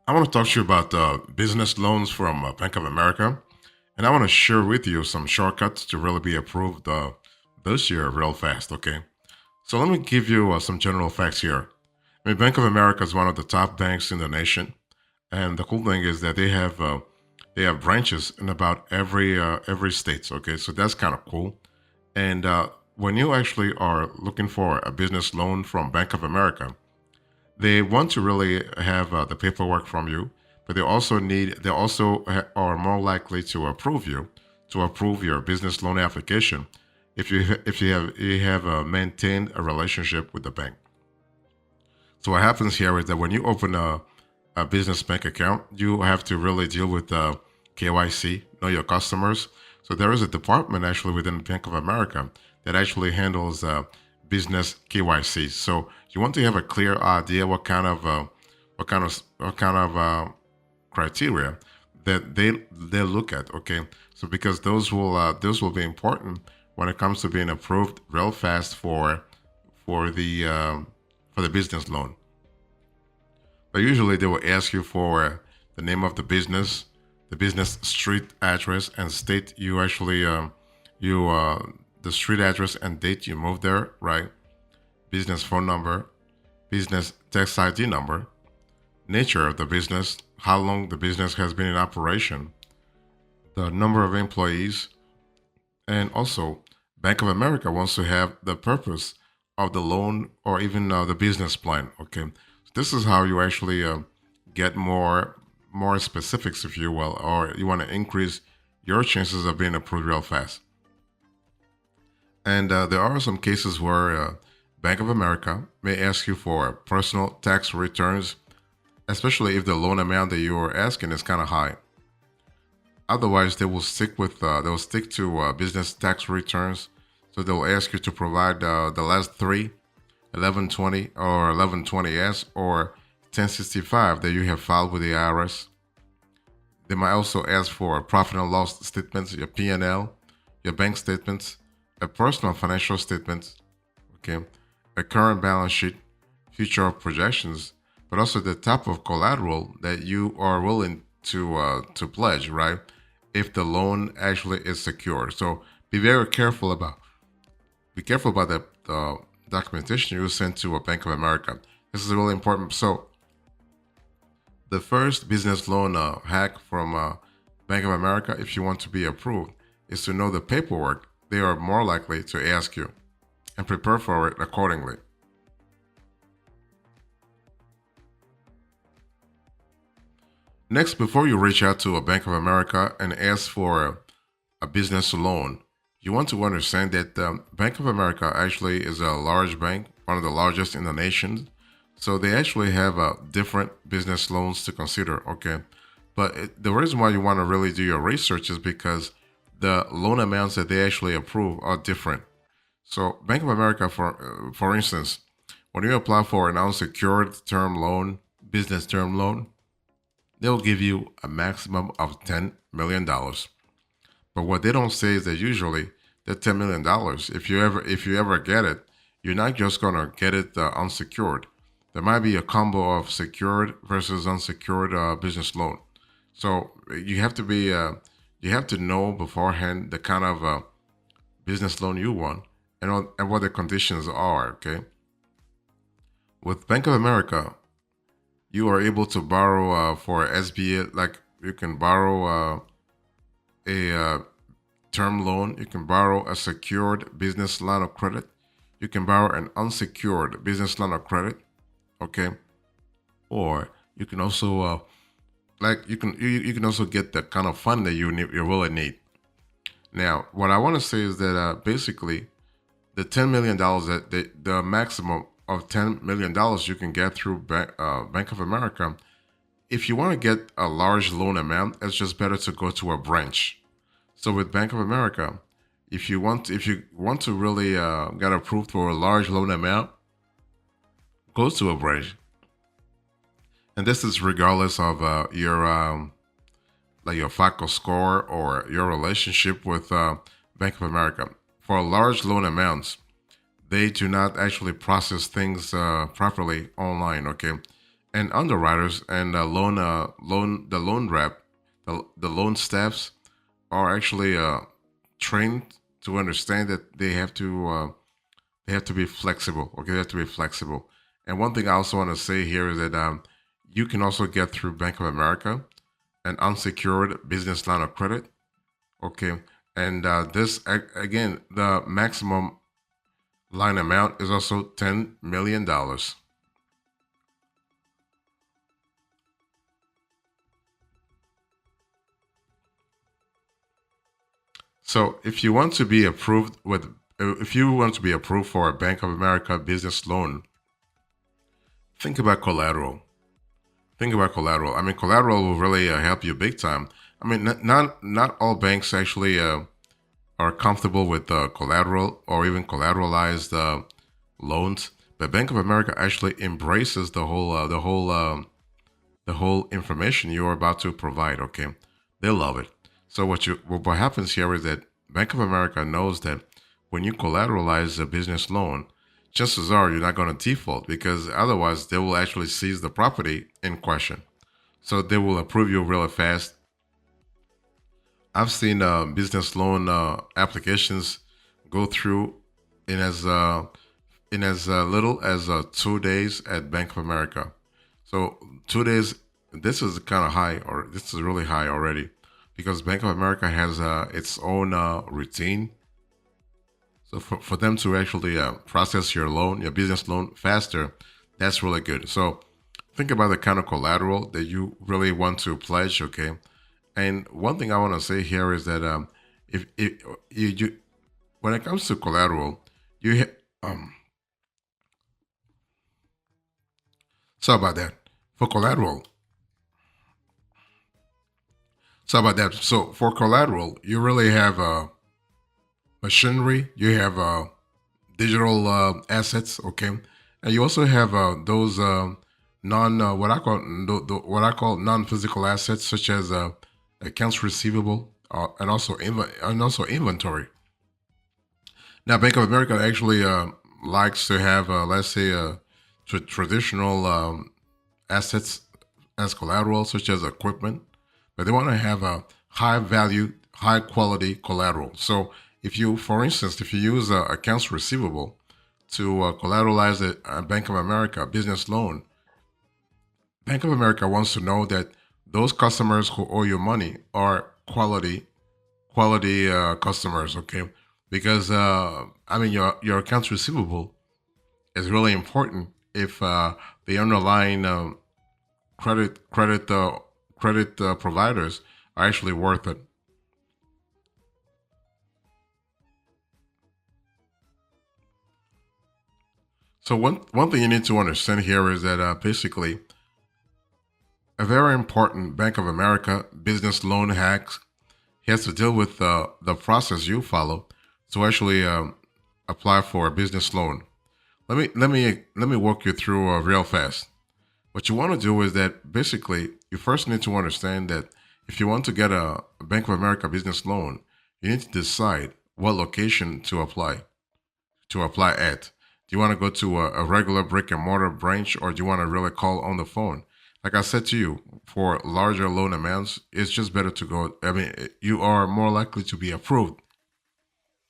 I want to talk to you about business loans from Bank of America, and I want to share with you some shortcuts to really be approved this year real fast. Okay, so let me give you some general facts here. I mean, Bank of America is one of the top banks in the nation, and the cool thing is that they have branches in about every state. Okay, so that's kind of cool. And when you actually are looking for a business loan from Bank of America, they want to really have the paperwork from you, but they also are more likely to approve your business loan application if you have maintained a relationship with the bank. So what happens here is that when you open a business bank account, you have to really deal with KYC, know your customers. So there is a department actually within Bank of America that actually handles business KYC. So you want to have a clear idea what kind of criteria that they look at. Okay, so because those will be important when it comes to being approved real fast for the uh, for the business loan. But usually they will ask you for the name of the business street address and state you actually you the street address and date you moved there, right? Business phone number, business tax ID number, nature of the business, how long the business has been in operation, the number of employees, and also Bank of America wants to have the purpose of the loan or even the business plan. Okay, this is how you actually get more specifics, if you will, or you want to increase your chances of being approved real fast. And there are some cases where Bank of America may ask you for personal tax returns, especially if the loan amount that you are asking is kind of high. Otherwise, they will stick to business tax returns. So they'll ask you to provide the last three, 1120 or 1120S or 1065 that you have filed with the IRS. They might also ask for profit and loss statements, your P&L, your bank statements, a personal financial statement, okay, a current balance sheet, future projections, but also the type of collateral that you are willing to pledge, right? If the loan actually is secure. So be careful about the documentation you send to a Bank of America. This is really important. So the first business loan hack from Bank of America, if you want to be approved, is to know the paperwork they are more likely to ask you and prepare for it accordingly. Next, before you reach out to a Bank of America and ask for a business loan, you want to understand that Bank of America actually is a large bank, one of the largest in the nation. So they actually have different business loans to consider. Okay, but the reason why you want to really do your research is because the loan amounts that they actually approve are different. So Bank of America, for instance, when you apply for an unsecured term loan, business term loan, they'll give you a maximum of $10 million. But what they don't say is that usually that $10 million, if you ever get it, you're not just gonna get it unsecured. There might be a combo of secured versus unsecured business loan. So you have to know beforehand the kind of business loan you want and what the conditions are. Okay, with Bank of America, you are able to borrow for SBA, like you can borrow a term loan, you can borrow a secured business line of credit, you can borrow an unsecured business line of credit, okay, or you can also you can also get the kind of fund that you really need. Now, what I want to say is that basically the $10 million that the maximum of $10 million you can get through Bank of America. If you want to get a large loan amount, it's just better to go to a branch. So with Bank of America, if you want to really get approved for a large loan amount, go to a branch, and this is regardless of your like your FICO score or your relationship with Bank of America. For large loan amounts, they do not actually process things properly online. Okay, and underwriters and the loan rep, the loan staffs are actually trained to understand that they have to be flexible. Okay, they have to be flexible. And one thing I also want to say here is that you can also get through Bank of America an unsecured business line of credit. Okay, and again, the maximum line amount is also $10 million. So if you want to be approved for a Bank of America business loan, think about collateral. Think about collateral. I mean, collateral will really help you big time. I mean, not all banks actually are comfortable with collateral or even collateralized loans, but Bank of America actually embraces the whole information you are about to provide. Okay, they love it. So what happens here is that Bank of America knows that when you collateralize a business loan, chances are you're not going to default because otherwise they will actually seize the property in question. So they will approve you really fast. I've seen business loan applications go through in as little as 2 days at Bank of America. So 2 days, this is kind of high, or this is really high already, because Bank of America has its own routine. So for them to actually process your loan, your business loan faster, that's really good. So think about the kind of collateral that you really want to pledge. Okay, and one thing I want to say here is that if you when it comes to collateral, you sorry about that. For collateral, sorry about that. So for collateral, you really have machinery, you have digital assets, okay, and you also have those non what I call non physical assets such as accounts receivable and also inventory. Now, Bank of America actually likes to have, let's say, traditional assets as collateral, such as equipment, but they want to have a high value, high quality collateral. So, if you, for instance, if you use accounts receivable to collateralize a Bank of America business loan, Bank of America wants to know that those customers who owe you money are quality customers, okay? Because I mean, your accounts receivable is really important if the underlying credit credit credit providers are actually worth it. So one thing you need to understand here is that basically a very important Bank of America business loan hack has to deal with the process you follow to actually apply for a business loan. Let me walk you through real fast. What you want to do is that basically you first need to understand that if you want to get a Bank of America business loan, you need to decide what location to apply at. Do you want to go to a regular brick and mortar branch, or do you want to really call on the phone? Like I said to you, for larger loan amounts, it's just better to go. I mean, you are more likely to be approved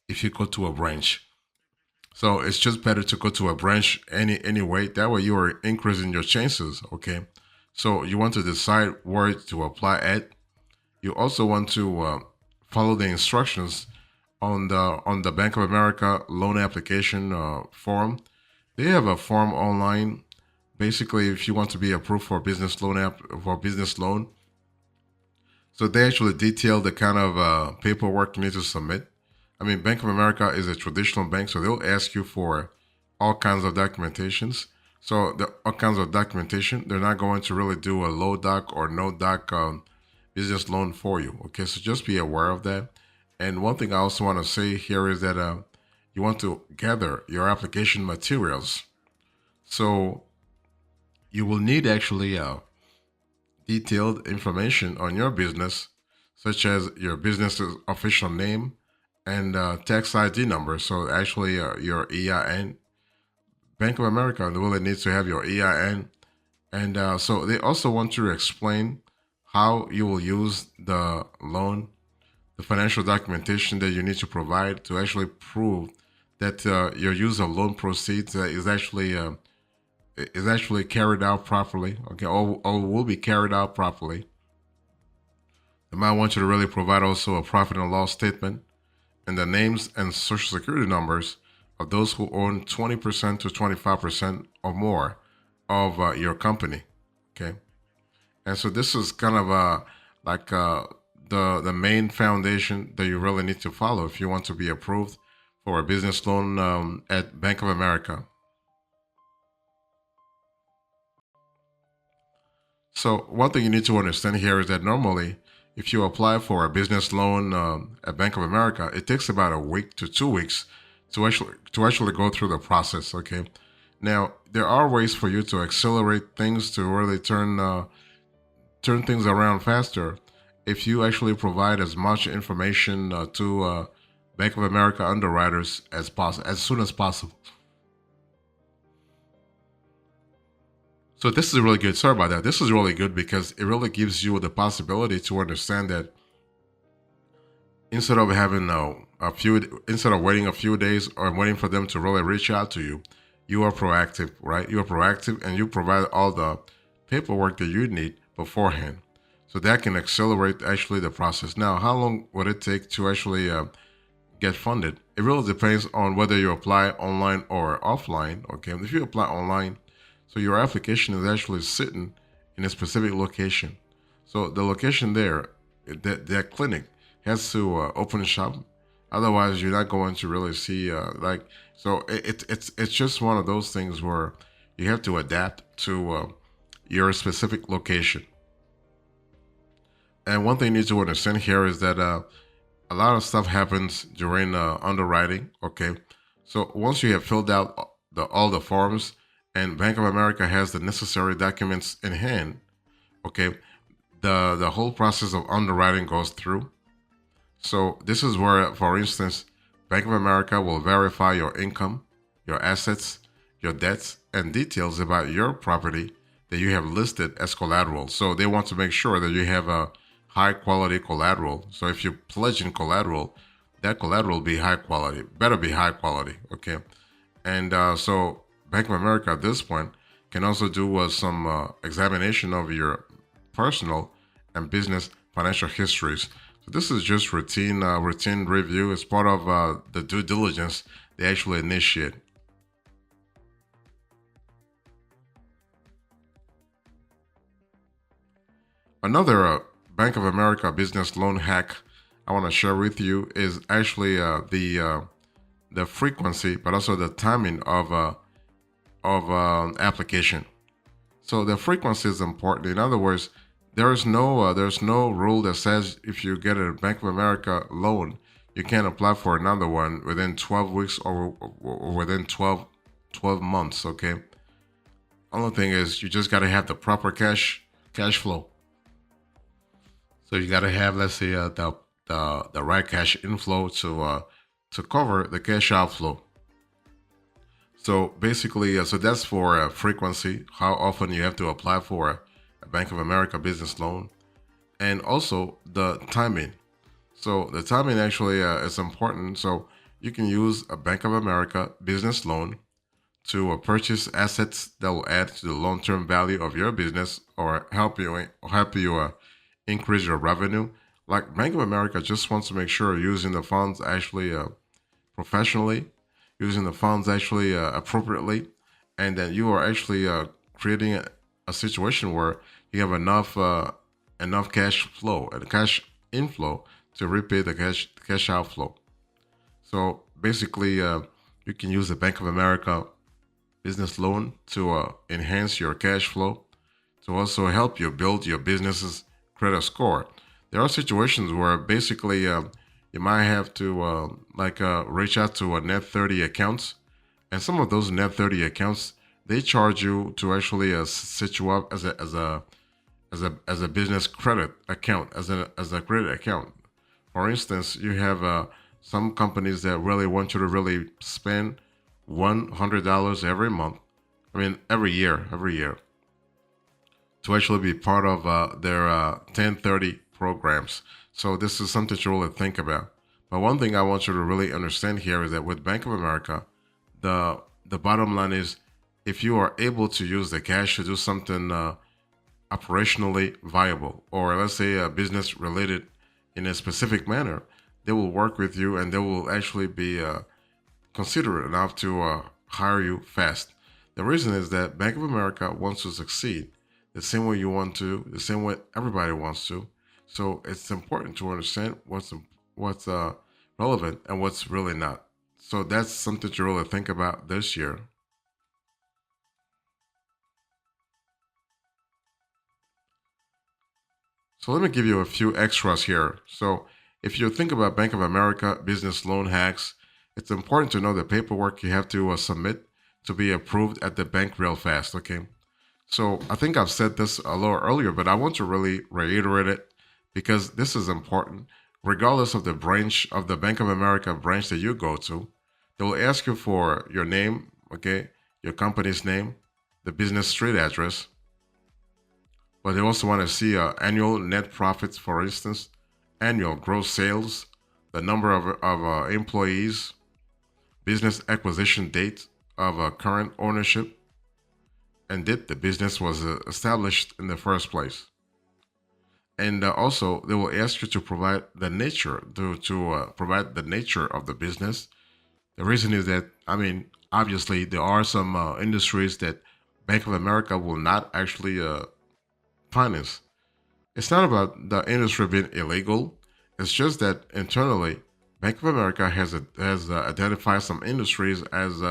if you go to a branch. So it's just better to go to a branch anyway. That way you are increasing your chances. Okay. So you want to decide where to apply at. You also want to follow the instructions on the Bank of America loan application form. They have a form online. Basically, if you want to be approved for a business loan so they actually detail the kind of paperwork you need to submit. I mean, Bank of America is a traditional bank, so they'll ask you for all kinds of documentations. So the all kinds of documentation, they're not going to really do a low doc or no doc business loan for you. Okay, so just be aware of that. And one thing I also want to say here is that you want to gather your application materials. So you will need actually detailed information on your business, such as your business's official name and tax ID number. So actually, your EIN. Bank of America really needs to have your EIN And so they also want you to explain how you will use the loan, the financial documentation that you need to provide to actually prove that your use of loan proceeds is actually carried out properly. Okay, or will be carried out properly. They might want you to really provide also a profit and loss statement and the names and social security numbers of those who own 20% to 25% or more of your company. Okay. And so this is kind of like the main foundation that you really need to follow if you want to be approved for a business loan at Bank of America. So one thing you need to understand here is that normally, if you apply for a business loan at Bank of America, it takes about a week to 2 weeks to actually go through the process. Okay. Now there are ways for you to accelerate things to really turn things around faster if you actually provide as much information to Bank of America underwriters as soon as possible. So this is really good. Sorry about that. This is really good because it really gives you the possibility to understand that instead of having instead of waiting a few days or waiting for them to really reach out to you, you are proactive, right? You are proactive and you provide all the paperwork that you need beforehand. So that can accelerate actually the process. Now, how long would it take to actually get funded? It really depends on whether you apply online or offline. Okay, if you apply online, so your application is actually sitting in a specific location. So the location there, that clinic has to open shop. Otherwise, you're not going to really see like. So it's just one of those things where you have to adapt to your specific location. And one thing you need to understand here is that a lot of stuff happens during underwriting. Okay, so once you have filled out all the forms and Bank of America has the necessary documents in hand, okay, the whole process of underwriting goes through. So this is where, for instance, Bank of America will verify your income, your assets, your debts, and details about your property that you have listed as collateral. So they want to make sure that you have a high quality collateral. So if you pledge in collateral, that collateral be high quality, better be high quality. Okay. And so Bank of America at this point can also do some examination of your personal and business financial histories. So this is just routine review. It's part of the due diligence they actually initiate. Another Bank of America business loan hack I want to share with you is actually the frequency, but also the timing of application. So the frequency is important. In other words, there's no rule that says if you get a Bank of America loan, you can't apply for another one within 12 weeks or within 12 months. Okay. Only thing is you just got to have the proper cash flow. So you got to have, let's say, the right cash inflow to cover the cash outflow. So basically, so that's for frequency, how often you have to apply for a Bank of America business loan, and also the timing. So the timing actually is important. So you can use a Bank of America business loan to purchase assets that will add to the long-term value of your business or help you increase your revenue. Like Bank of America just wants to make sure you're using the funds actually professionally, using the funds actually appropriately, and that you are actually creating a situation where you have enough cash flow and cash inflow to repay the cash outflow. So basically, you can use the Bank of America business loan to enhance your cash flow, to also help you build your business's credit score. There are situations where basically you might have to reach out to a net 30 accounts, and some of those net 30 accounts they charge you to actually set you up as a business credit account, as a credit account. For instance, you have some companies that really want you to really spend $100 every month. I mean, every year. to actually be part of their 1030 programs. So this is something to really think about. But one thing I want you to really understand here is that with Bank of America, the bottom line is if you are able to use the cash to do something operationally viable, or let's say a business related in a specific manner, they will work with you and they will actually be considerate enough to hire you fast. The reason is that Bank of America wants to succeed the same way you want to, the same way everybody wants to. So it's important to understand what's relevant and what's really not. So that's something to really think about this year. So let me give you a few extras here. So if you think about Bank of America business loan hacks, it's important to know the paperwork you have to submit to be approved at the bank real fast. Okay. So I think I've said this a little earlier, but I want to really reiterate it because this is important. Regardless of the branch of the Bank of America branch that you go to, they will ask you for your name, okay, your company's name, the business street address, but they also want to see annual net profits, for instance, annual gross sales, the number of employees, business acquisition date of current ownership, and did the business was established in the first place. And also, they will ask you to provide the nature to provide the nature of the business. The reason is that I mean, obviously, there are some industries that Bank of America will not actually finance. It's not about the industry being illegal. It's just that internally, Bank of America has identified some industries as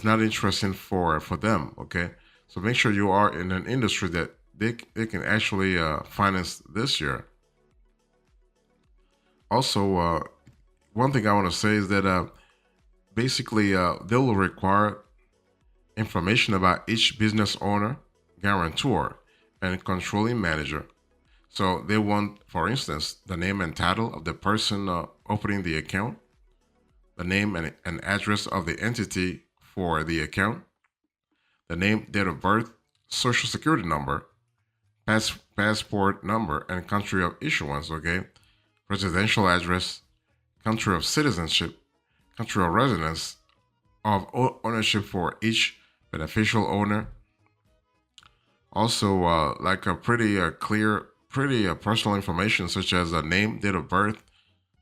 not interesting for them. Okay, so make sure you are in an industry that they can actually finance this year. Also, one thing I want to say is that basically they will require information about each business owner, guarantor, and controlling manager. So they want, for instance, the name and title of the person opening the account, the name and address of the entity for the account, the name, date of birth, social security number, passport number, and country of issuance, okay? Residential address, country of citizenship, country of residence, of ownership for each beneficial owner. Also, like a pretty clear, pretty personal information such as a name, date of birth,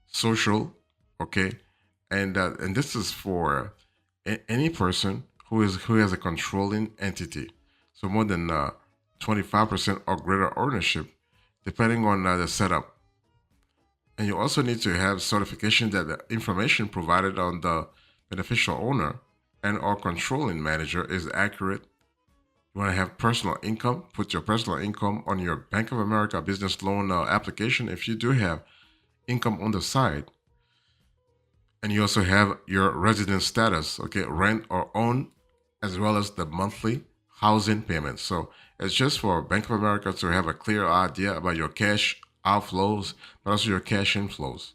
social, okay, and this is for any person who has a controlling entity, so more than 25% or greater ownership, depending on the setup. And you also need to have certification that the information provided on the beneficial owner and or controlling manager is accurate. You want to have personal income, put your personal income on your Bank of America business loan application if you do have income on the side. And you also have your resident status, okay, rent or own, as well as the monthly housing payments. So it's just for Bank of America to have a clear idea about your cash outflows, but also your cash inflows.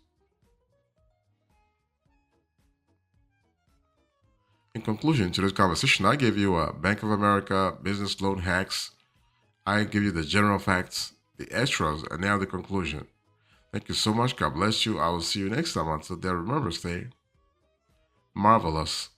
In conclusion to this conversation, I gave you a Bank of America business loan hacks. I give you the general facts, the extras, and now the conclusion. Thank you so much. God bless you. I will see you next time. Until then, remember, stay marvelous.